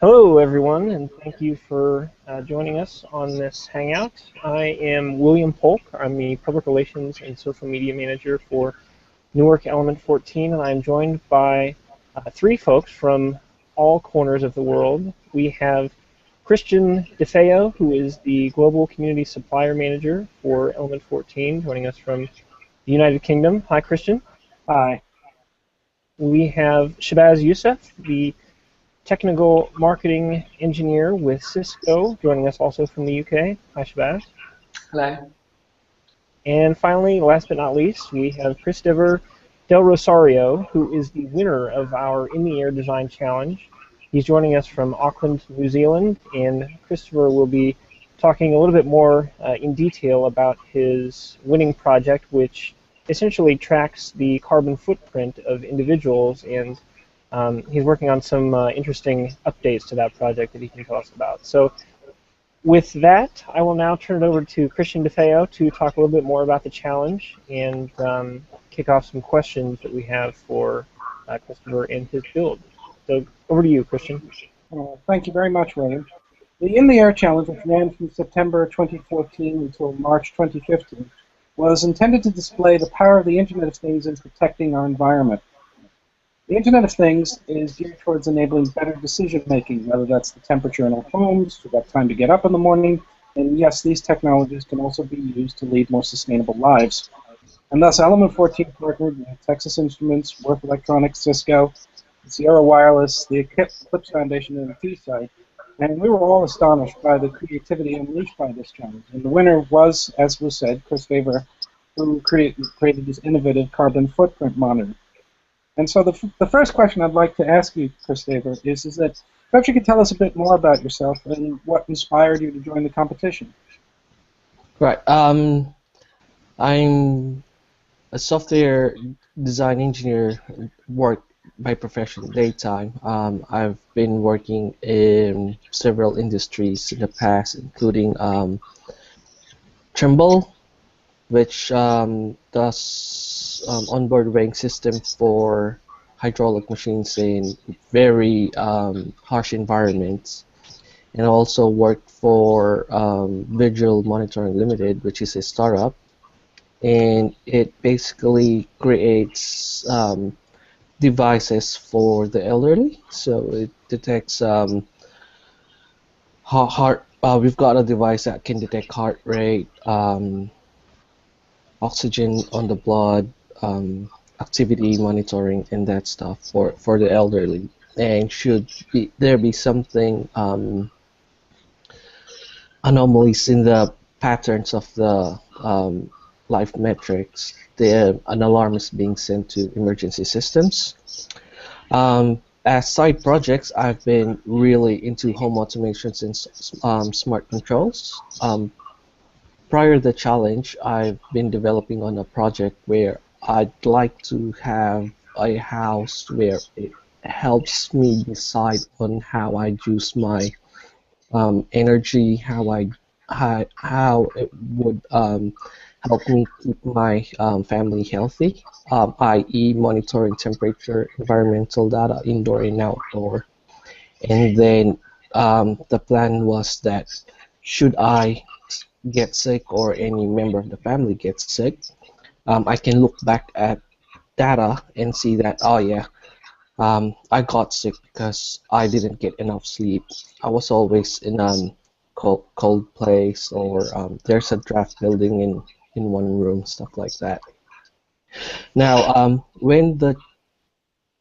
Hello, everyone, and thank you for joining us on this Hangout. I am William Polk. I'm the Public Relations and Social Media Manager for Newark Element 14, and I'm joined by three folks from all corners of the world. We have Christian DeFeo, who is the Global Community Supplier Manager for Element 14, joining us from the United Kingdom. Hi, Christian. Hi. We have Shabazz Youssef, the Technical Marketing Engineer with Cisco, joining us also from the UK. Hi, Shabazz. Hello. And finally, last but not least, we have Christopher Del Rosario, who is the winner of our In the Air Design Challenge. He's joining us from Auckland, New Zealand, and Christopher will be talking a little bit more in detail about his winning project, which essentially tracks the carbon footprint of individuals, and he's working on some interesting updates to that project that he can tell us about. So with that, I will now turn it over to Christian DeFeo to talk a little bit more about the challenge and kick off some questions that we have for Christopher and his build. So over to you, Christian. Thank you very much, William. The In the Air Challenge, which ran from September 2014 until March 2015, was intended to display the power of the Internet of Things in protecting our environment. The Internet of Things is geared towards enabling better decision-making, whether that's the temperature in our homes, we've got time to get up in the morning, and yes, these technologies can also be used to lead more sustainable lives. And thus, Element 14 partnered with Texas Instruments, Worth Electronics, Cisco, Sierra Wireless, the Eclipse Foundation, and the T-Site, and we were all astonished by the creativity unleashed by this challenge. And the winner was, as was said, Chris Faber, who created this innovative carbon footprint monitor. And so the first question I'd like to ask you, Chris Faber, is that perhaps you could tell us a bit more about yourself and what inspired you to join the competition. Right. I'm a software design engineer, work by profession daytime. I've been working in several industries in the past, including Trimble, which does onboard weighing system for hydraulic machines in very harsh environments, and also worked for Visual Monitoring Limited, which is a startup, and it basically creates devices for the elderly. So it detects heart. We've got a device that can detect heart rate, oxygen on the blood, activity monitoring, and that stuff for the elderly. And should there be something anomalies in the patterns of the life metrics, an alarm is being sent to emergency systems. As side projects, I've been really into home automations and smart controls. Prior to the challenge, I've been developing on a project where I'd like to have a house where it helps me decide on how I use my energy, how it would help me keep my family healthy, i.e. monitoring temperature, environmental data, indoor and outdoor. And then the plan was that should I get sick or any member of the family gets sick, I can look back at data and see that, oh yeah, I got sick because I didn't get enough sleep. I was always in cold place, or there's a draft building in one room, stuff like that. Now, when the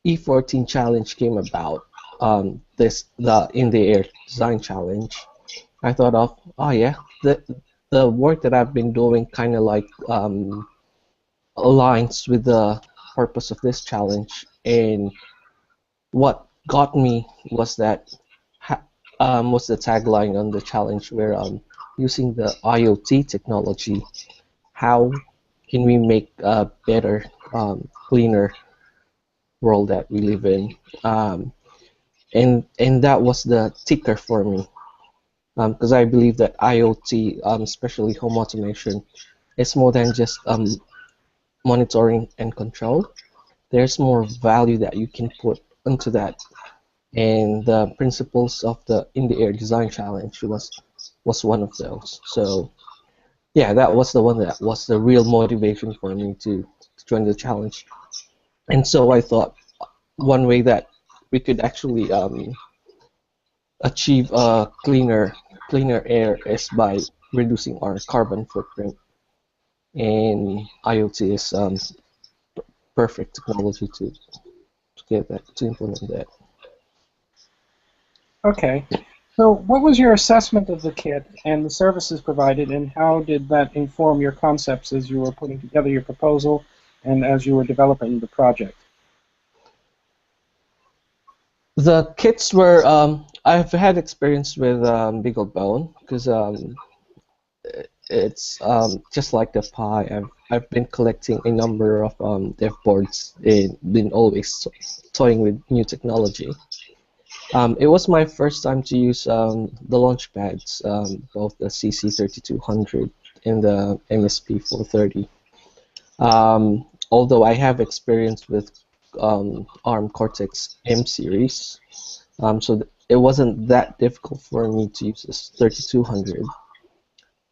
E14 challenge came about, the In the Air Design Challenge, I thought of, oh yeah, the work that I've been doing kind of like aligns with the purpose of this challenge. And what got me was that was the tagline on the challenge, where using the IoT technology, how can we make a better, cleaner world that we live in? And that was the ticker for me, because I believe that IoT, especially home automation, is more than just monitoring and control. There's more value that you can put into that and the principles of the In the Air Design Challenge was one of those. So yeah, that was the one that was the real motivation for me to join the challenge. And so I thought one way that we could actually achieve a cleaner air is by reducing our carbon footprint. And IoT is perfect technology to get that to implement that. Okay. So what was your assessment of the kit and the services provided, and how did that inform your concepts as you were putting together your proposal and as you were developing the project? The kits were I've had experience with BeagleBone because it's just like the Pi. I've been collecting a number of dev boards and been always toying with new technology. It was my first time to use the launch pads, both the CC3200 and the MSP 430. Although I have experience with ARM Cortex M series, so it wasn't that difficult for me to use this 3200.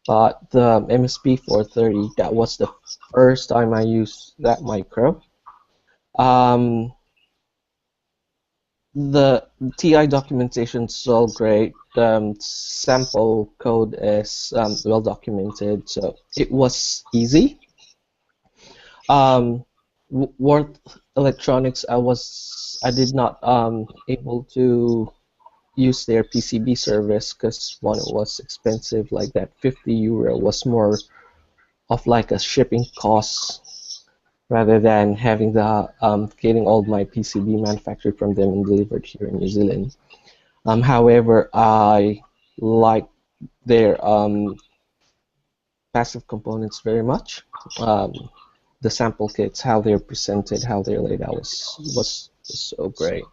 But the MSP 430, that was the first time I used that micro. Um, the TI documentation is so great. The sample code is well documented, so it was easy. Worth Electronics, I did not able to use their PCB service because one, it was expensive, like that €50 was more of like a shipping cost rather than having the getting all my PCB manufactured from them and delivered here in New Zealand. However, I like their passive components very much. The sample kits, how they're presented, how they're laid out was so great.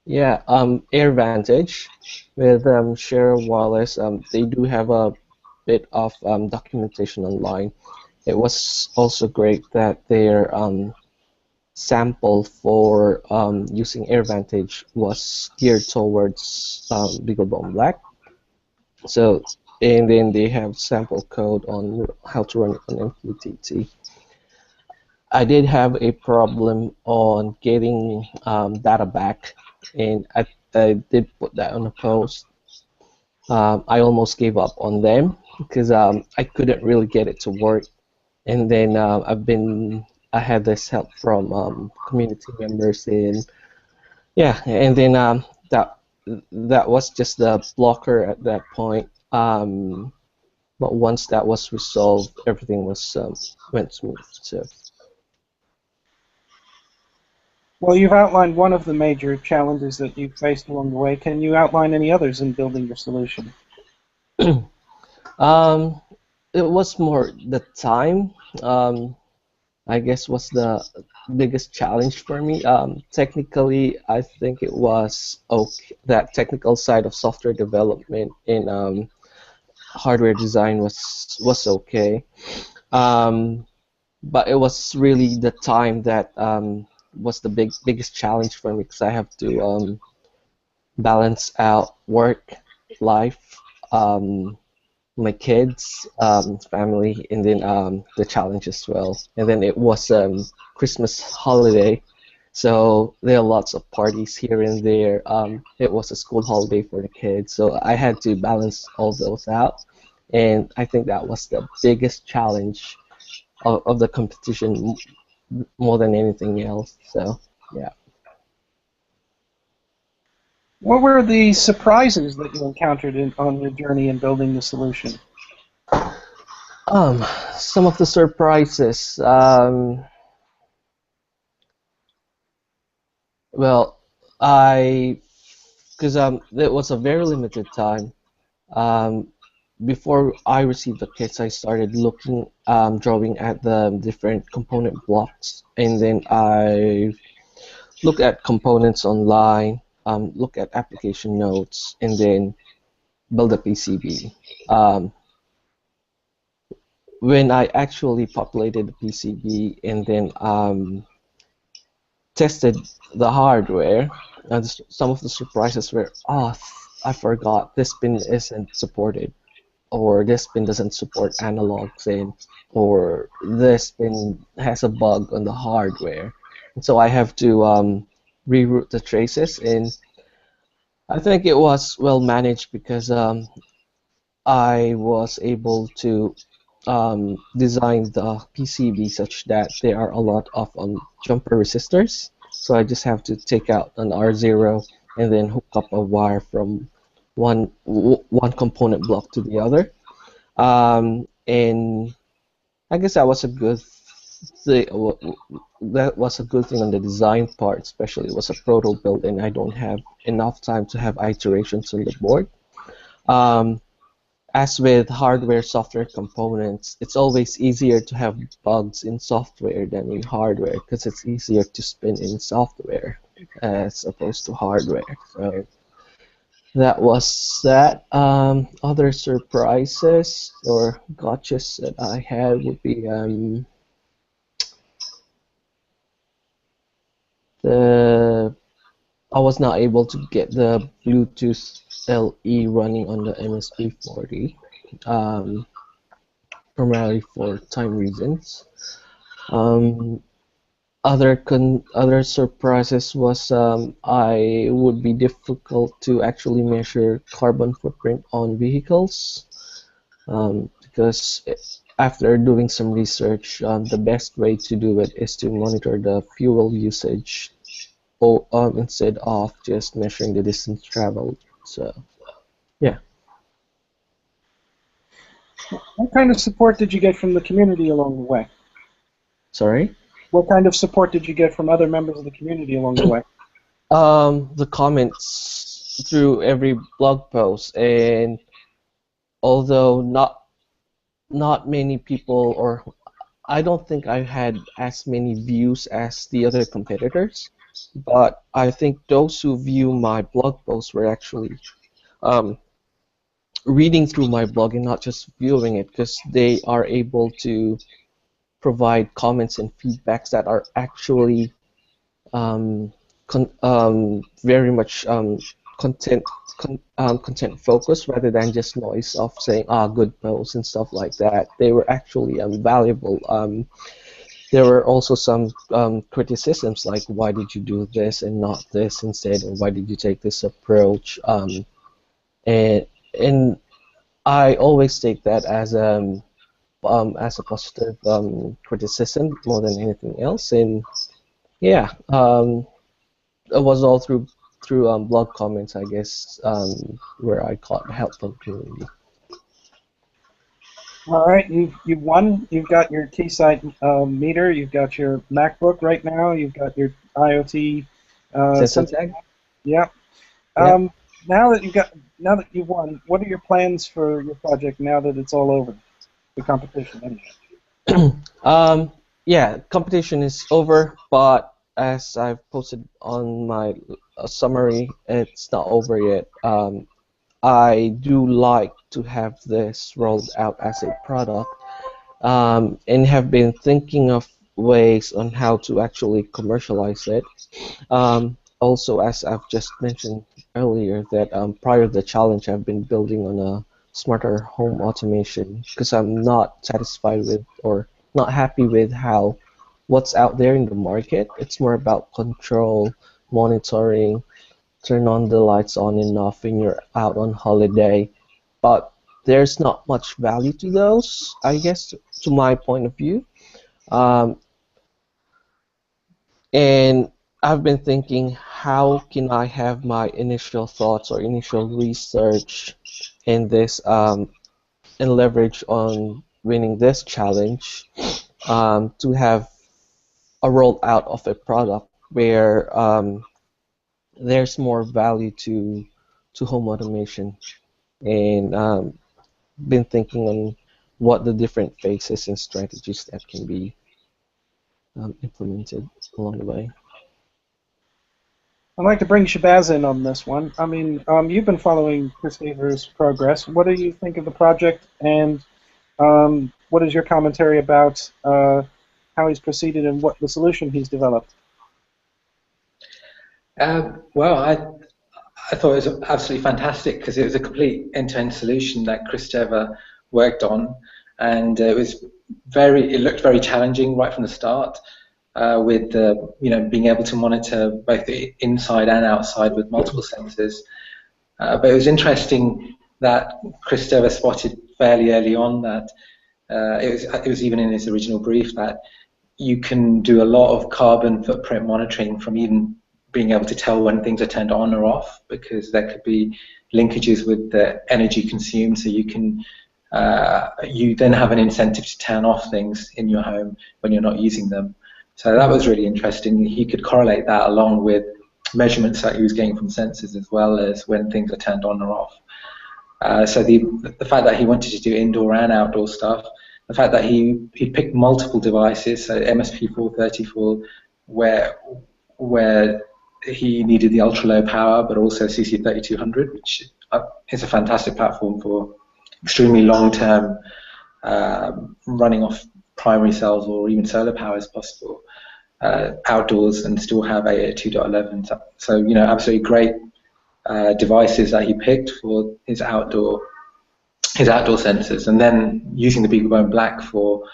Yeah, AirVantage with Share Wireless, they do have a bit of documentation online. It was also great that their sample for using AirVantage was geared towards BeagleBone Black. So, and then they have sample code on how to run it on MQTT. I did have a problem on getting data back, and I did put that on a post. I almost gave up on them because I couldn't really get it to work. And then I had this help from community members, and yeah, and then that was just the blocker at that point. But once that was resolved, everything was went smooth. So. Well, you've outlined one of the major challenges that you've faced along the way. Can you outline any others in building your solution? Um, it was more the time. I guess was the biggest challenge for me. Technically, I think it was okay. That technical side of software development in hardware design was okay. Um, but it was really the time that was the biggest challenge for me because I have to balance out work, life, my kids, family, and then the challenge as well. And then it was Christmas holiday, so there are lots of parties here and there. It was a school holiday for the kids, so I had to balance all those out. And I think that was the biggest challenge of the competition more than anything else. So yeah. What were the surprises that you encountered on your journey in building the solution? Um, some of the surprises. Well, I because it was a very limited time. Um, Before I received the kits, I started looking, drawing at the different component blocks, and then I look at components online, look at application notes, and then build a PCB. Um, when I actually populated the PCB and then tested the hardware, and some of the surprises were, oh, I forgot this pin isn't supported, or this pin doesn't support analogs in, or this pin has a bug on the hardware. And so I have to reroute the traces, and I think it was well managed because I was able to design the PCB such that there are a lot of jumper resistors. So I just have to take out an R0 and then hook up a wire from one component block to the other. And I guess that was a good thing. That was a good thing on the design part, especially it was a proto build, and I don't have enough time to have iterations on the board. Um, as with hardware software components, it's always easier to have bugs in software than in hardware because it's easier to spin in software as opposed to hardware. So that was that. Other surprises or gotchas that I had would be the I was not able to get the Bluetooth LE running on the MSP40, primarily for time reasons. Um, other surprises was I would be difficult to actually measure carbon footprint on vehicles because after doing some research, the best way to do it is to monitor the fuel usage instead of just measuring the distance traveled. So, yeah. What kind of support did you get from the community along the way? Sorry? What kind of support did you get from other members of the community along the way? The comments through every blog post, and although not many people, or I don't think I had as many views as the other competitors, but I think those who view my blog posts were actually um, reading through my blog and not just viewing it, because they are able to provide comments and feedbacks that are actually very much content content focused rather than just noise of saying good posts and stuff like that. They were actually valuable. There were also some criticisms like why did you do this and not this instead, or why did you take this approach? And and I always take that as a positive criticism more than anything else. And yeah, it was all through blog comments, I guess, where I got help from community. All right, you've won. You've got your Keysight meter. You've got your MacBook right now. You've got your IoT Sensor tag? Yeah. Yep. Now that you've won, what are your plans for your project now that it's all over? The competition, anyway. Yeah, competition is over, but as I've posted on my summary, it's not over yet. I do like to have this rolled out as a product, and have been thinking of ways on how to actually commercialize it. Also, as I've just mentioned earlier, that prior to the challenge, I've been building on a smarter home automation because I'm not satisfied with or not happy with how what's out there in the market. It's more about control, monitoring, turn on the lights on and off when you're out on holiday, but there's not much value to those, I guess, to my point of view. Um, and I've been thinking, how can I have my initial thoughts or initial research in this and leverage on winning this challenge to have a rollout of a product where there's more value to home automation, and been thinking on what the different phases and strategies that can be implemented along the way. I'd like to bring Shabazz in on this one. I mean, you've been following Chris Haver's progress. What do you think of the project, and what is your commentary about how he's proceeded and what the solution he's developed? Well, I thought it was absolutely fantastic because it was a complete end-to-end solution that Christopher worked on, and it looked very challenging right from the start, with being able to monitor both the inside and outside with multiple sensors. But it was interesting that Christopher spotted fairly early on that it was even in his original brief that you can do a lot of carbon footprint monitoring from even being able to tell when things are turned on or off, because there could be linkages with the energy consumed, so you then have an incentive to turn off things in your home when you're not using them. So that was really interesting. He could correlate that along with measurements that he was getting from sensors as well as when things are turned on or off. So the fact that he wanted to do indoor and outdoor stuff, the fact that he picked multiple devices, so MSP434, where he needed the ultra low power, but also CC3200, which is a fantastic platform for extremely long term running off primary cells or even solar power as possible outdoors, and still have a 2.11. So absolutely great devices that he picked for his outdoor sensors, and then using the BeagleBone Black for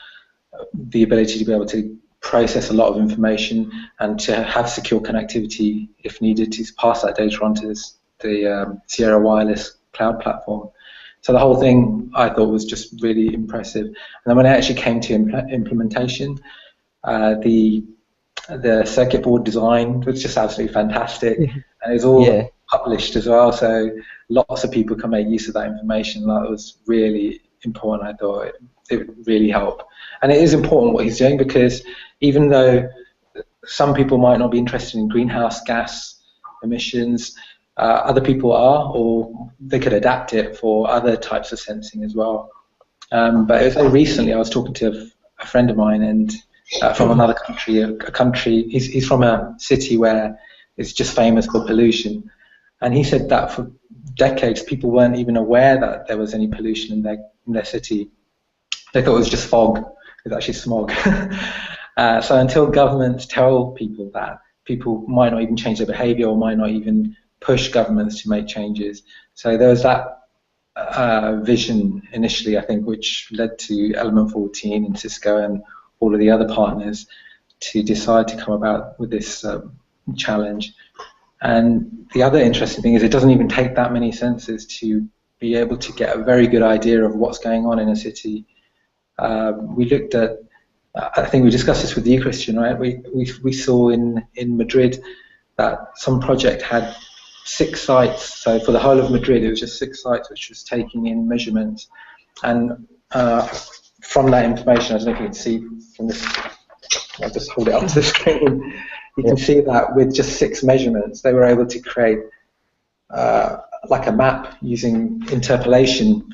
the ability to be able to process a lot of information and to have secure connectivity if needed to pass that data onto the Sierra Wireless cloud platform. So the whole thing I thought was just really impressive. And then when it actually came to implementation, the circuit board design was just absolutely fantastic, and it was all published as well, so lots of people can make use of that information. That was really important. I thought it would really help, and it is important what he's doing, because even though some people might not be interested in greenhouse gas emissions, other people are, or they could adapt it for other types of sensing as well. But it was very recently I was talking to a friend of mine, and from another country, he's from a city where it's just famous for pollution, and he said that for decades people weren't even aware that there was any pollution in their city. They thought it was just fog. It was actually smog. So until governments tell people that, people might not even change their behavior or might not even push governments to make changes. So there was that vision initially, I think, which led to Element 14 and Cisco and all of the other partners to decide to come about with this challenge. And the other interesting thing is it doesn't even take that many sensors to be able to get a very good idea of what's going on in a city. We looked at, I think we discussed this with you, Christian, right? We saw in Madrid that some project had 6 sites. So for the whole of Madrid, it was just 6 sites which was taking in measurements. And from that information, I don't know if you can see from this, I'll just hold it up to the screen. You can see that with just 6 measurements, they were able to create like a map using interpolation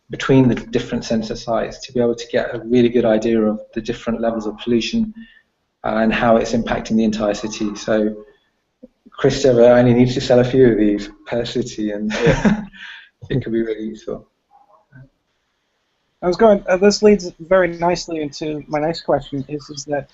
between the different sensor sites to be able to get a really good idea of the different levels of pollution and how it's impacting the entire city. So Christopher only needs to sell a few of these per city, and it could be really useful. This leads very nicely into my next question, is that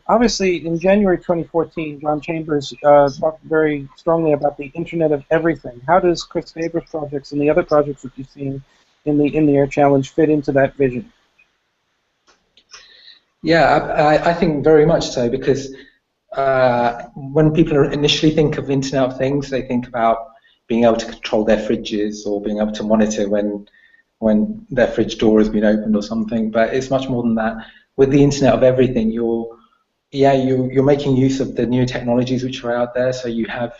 obviously in January 2014, John Chambers talked very strongly about the Internet of Everything. How does Chris Faber's projects and the other projects that you've seen in the Air Challenge fit into that vision? Yeah, I think very much so, because when people initially think of Internet of Things, they think about being able to control their fridges or being able to monitor when their fridge door has been opened or something. But it's much more than that. With the Internet of Everything, you're making use of the new technologies which are out there. So you have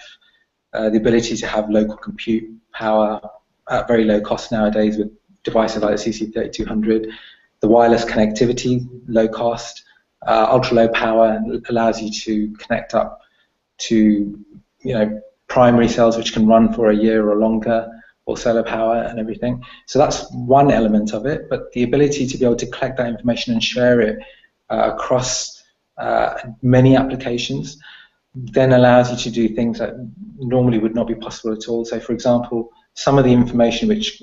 the ability to have local compute power at very low cost nowadays with devices like the CC3200. The wireless connectivity, low cost, ultra low power, allows you to connect up to primary cells which can run for a year or longer, or solar power and everything. So that's one element of it, but the ability to be able to collect that information and share it across many applications then allows you to do things that normally would not be possible at all. So for example, some of the information which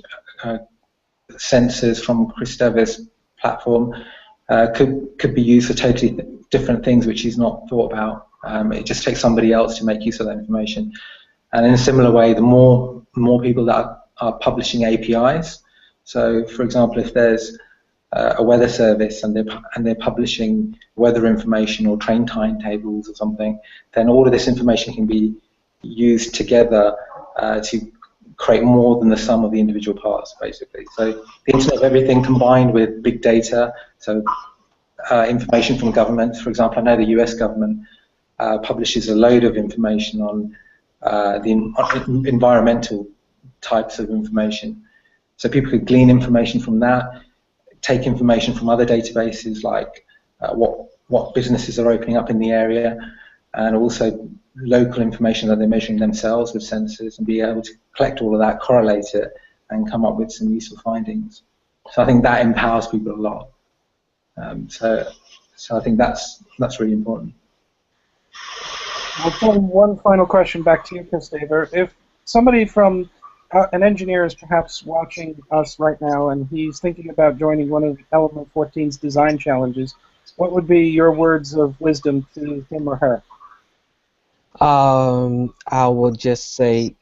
sensors from Christeva's platform could be used for totally different things which is not thought about. It just takes somebody else to make use of that information. And in a similar way, the more people that are publishing APIs. So, for example, if there's a weather service and they're publishing weather information or train timetables or something, then all of this information can be used together to create more than the sum of the individual parts, basically. So the Internet of Everything combined with big data, so information from governments. For example, I know the US government publishes a load of information on the environmental types of information. So people could glean information from that, take information from other databases like what businesses are opening up in the area, and also local information that they're measuring themselves with sensors, and be able to collect all of that, correlate it, and come up with some useful findings. So I think that empowers people a lot. So I think that's really important. I'll throw one final question back to you, Christopher. If somebody from an engineer is perhaps watching us right now and he's thinking about joining one of Element 14's design challenges, what would be your words of wisdom to him or her? I would just say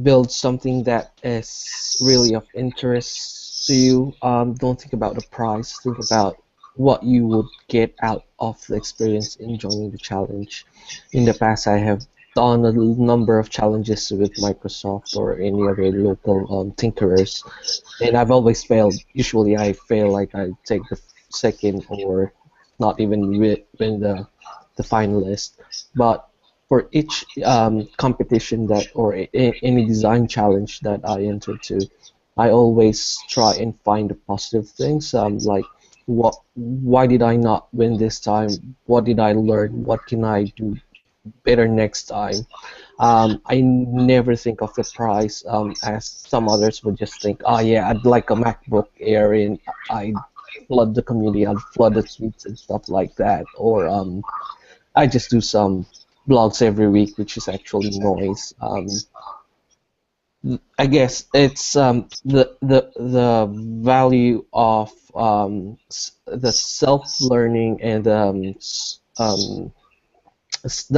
build something that is really of interest to you. Don't think about the price. Think about what you would get out of the experience in joining the challenge. In the past, I have done a number of challenges with Microsoft or any other local tinkerers, and I've always failed. Usually, I fail, like I take the second or not even win the finalist. But for each competition that or any design challenge that I enter to, I always try and find the positive things. Like why did I not win this time? What did I learn? What can I do better next time? I never think of the price as some others would just think, oh yeah, I'd like a MacBook Air and I flood the community, I'd flood the tweets and stuff like that, or I just do some blogs every week, which is actually noise. I guess it's the value of the self-learning and the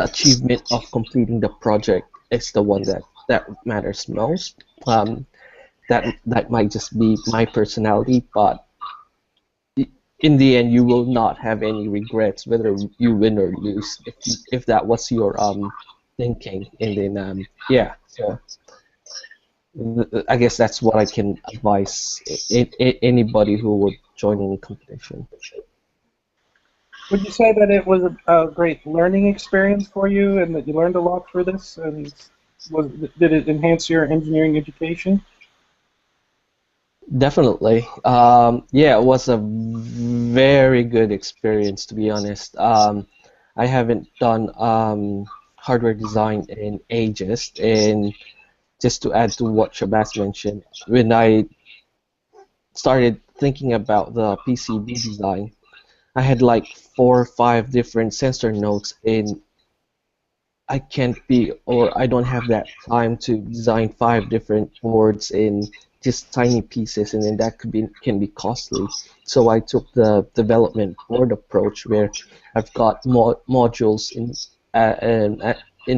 achievement of completing the project is the one that matters most. That might just be my personality, but in the end, you will not have any regrets whether you win or lose if that was your thinking. And then yeah, so I guess that's what I can advise anybody who would join any competition. Would you say that it was a great learning experience for you and that you learned a lot through this? And did it enhance your engineering education? Definitely. Yeah, it was a very good experience, to be honest. I haven't done hardware design in ages, and just to add to what Shabazz mentioned, when I started thinking about the PCB design, I had like 4 or 5 different sensor nodes, and I can't be, or I don't have that time to design 5 different boards in just tiny pieces, and then that can be costly. So I took the development board approach, where I've got modules in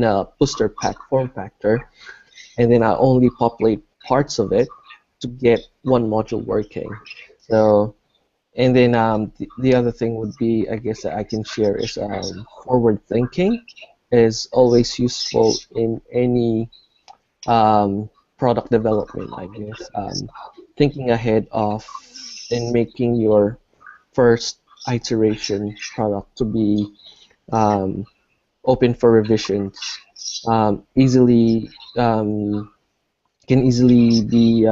a booster pack form factor, and then I only populate parts of it to get one module working. So, and then the other thing would be, I guess, that I can share is forward thinking is always useful in any product development, I guess. Thinking ahead of and making your first iteration product to be open for revisions, easily can easily be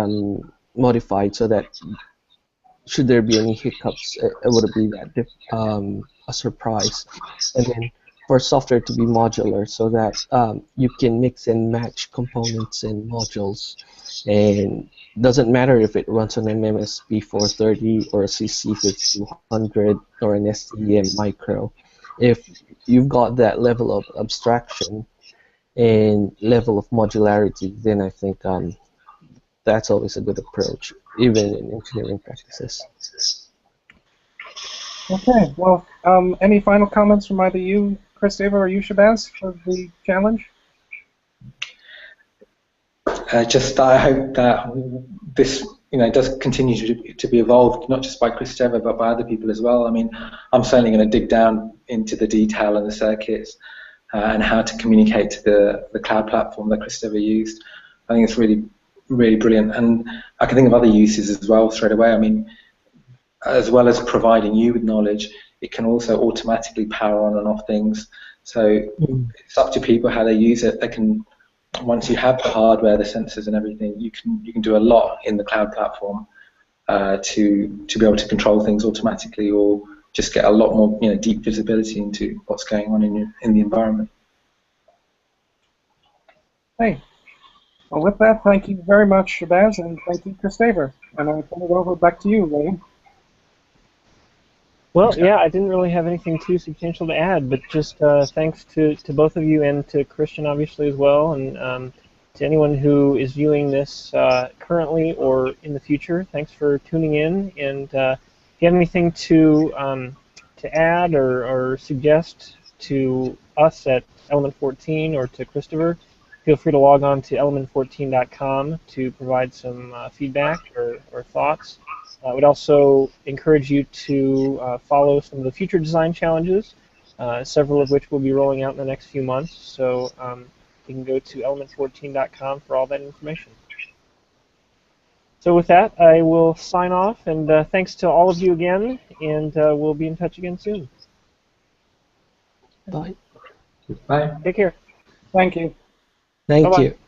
modified so that should there be any hiccups, it would be that a surprise. And then for software to be modular so that you can mix and match components and modules, and doesn't matter if it runs on MMSP 430 or a CC5200 or an STEM micro. If you've got that level of abstraction and level of modularity, then I think that's always a good approach, even in engineering practices. Okay, well, any final comments from either you, Christopher, or you, Shabazz, for the challenge? Just I hope that this does continue to be evolved, not just by Christopher but by other people as well. I mean, I'm certainly going to dig down into the detail and the circuits and how to communicate to the cloud platform that Christopher used. I think it's really, really brilliant, and I can think of other uses as well straight away. I mean, as well as providing you with knowledge, it can also automatically power on and off things. So it's up to people how they use it. They can, once you have the hardware, the sensors and everything, you can do a lot in the cloud platform to be able to control things automatically, or just get a lot more deep visibility into what's going on in the environment. Hey, well, with that, thank you very much, Shabazz, and thank you, Christopher. And I'll turn it over back to you, William. Well, yeah, I didn't really have anything too substantial to add, but just thanks to both of you and to Christian, obviously, as well, and to anyone who is viewing this currently or in the future. Thanks for tuning in, and if you have anything to add or suggest to us at Element 14 or to Christopher, feel free to log on to element14.com to provide some feedback or thoughts. I would also encourage you to follow some of the future design challenges, several of which will be rolling out in the next few months. So you can go to element14.com for all that information. So with that, I will sign off, and thanks to all of you again, and we'll be in touch again soon. Bye. Bye. Take care. Thank you. Thank Bye-bye. you.